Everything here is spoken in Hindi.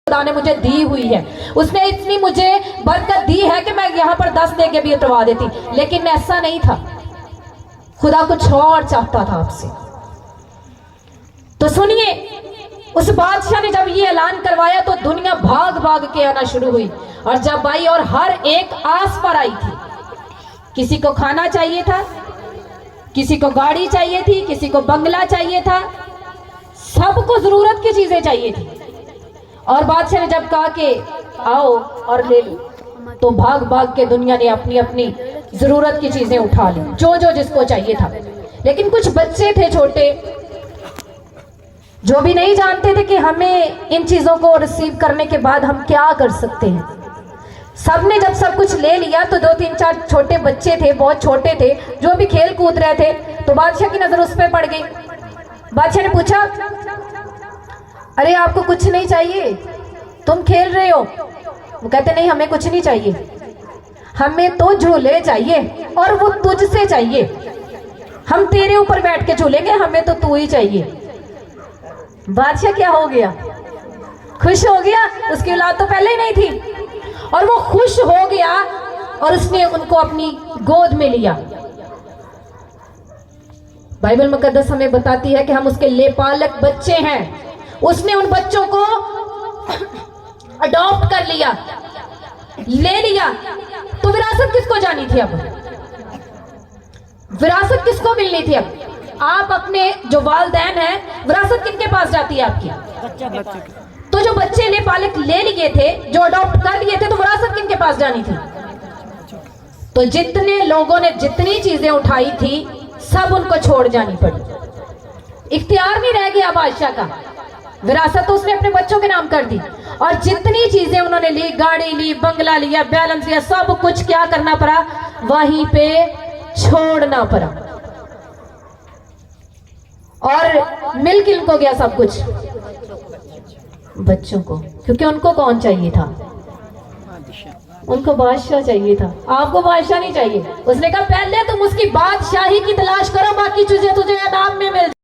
खुदा ने मुझे दी हुई है, उसने इतनी मुझे बरकत दी है कि मैं यहाँ पर 10 दे के भी उतरवा देती, लेकिन ऐसा नहीं था। खुदा कुछ और चाहता था आपसे। तो सुनिए, उस बादशाह ने जब ये ऐलान करवाया तो दुनिया भाग भाग के आना शुरू हुई, और जब आई और हर एक आस पर आई थी। किसी को खाना चाहिए था, किसी को गाड़ी चाहिए थी, किसी को बंगला चाहिए था, सबको जरूरत की चीजें चाहिए थी। और बादशाह ने जब कहा कि आओ और ले लो, तो भाग भाग के दुनिया ने अपनी अपनी जरूरत की चीजें उठा ली, जो जो जिसको चाहिए था। लेकिन कुछ बच्चे थे छोटे, जो भी नहीं जानते थे कि हमें इन चीजों को रिसीव करने के बाद हम क्या कर सकते हैं। सबने जब सब कुछ ले लिया तो 2-3-4 छोटे बच्चे थे, बहुत छोटे थे, जो भी खेल कूद रहे थे। तो बादशाह की नजर उस पर पड़ गई। बादशाह ने पूछा, अरे आपको कुछ नहीं चाहिए, तुम खेल रहे हो? वो कहते नहीं, हमें कुछ नहीं चाहिए, हमें तो झूले चाहिए और वो तुझसे चाहिए। हम तेरे ऊपर बैठ के झूलेंगे, हमें तो तू ही चाहिए। बादशाह क्या हो गया? खुश हो गया। उसकी औलाद तो पहले ही नहीं थी, और वो खुश हो गया और उसने उनको अपनी गोद में लिया। बाइबल मुकद्दस हमें बताती है कि हम उसके लेपालक बच्चे हैं। उसने उन बच्चों को अडॉप्ट कर लिया, ले लिया। तो विरासत किसको जानी थी? अब विरासत किसको मिलनी थी? अब आप अपने जो वालिदैन हैं, विरासत किनके पास जाती है आपकी? तो जो बच्चे लेपालक ले लिए थे, जो अडॉप्ट कर लिए थे, तो विरासत किनके पास जानी थी? तो जितने लोगों ने जितनी चीजें उठाई थी, सब उनको छोड़ जानी पड़ी। इख्तियार नहीं रह गया बादशाह का। विरासत तो उसने अपने बच्चों के नाम कर दी, और जितनी चीजें उन्होंने ली, गाड़ी ली, बंगला लिया, बैलेंस लिया, सब कुछ क्या करना पड़ा? वहीं पे छोड़ना पड़ा। और मिल किनको गया सब कुछ? बच्चों को। क्योंकि उनको कौन चाहिए था? उनको बादशाह चाहिए था। आपको बादशाह नहीं चाहिए। उसने कहा पहले तुम उसकी बादशाही की तलाश करो, बाकी चीजें तुझे इनाम में मिल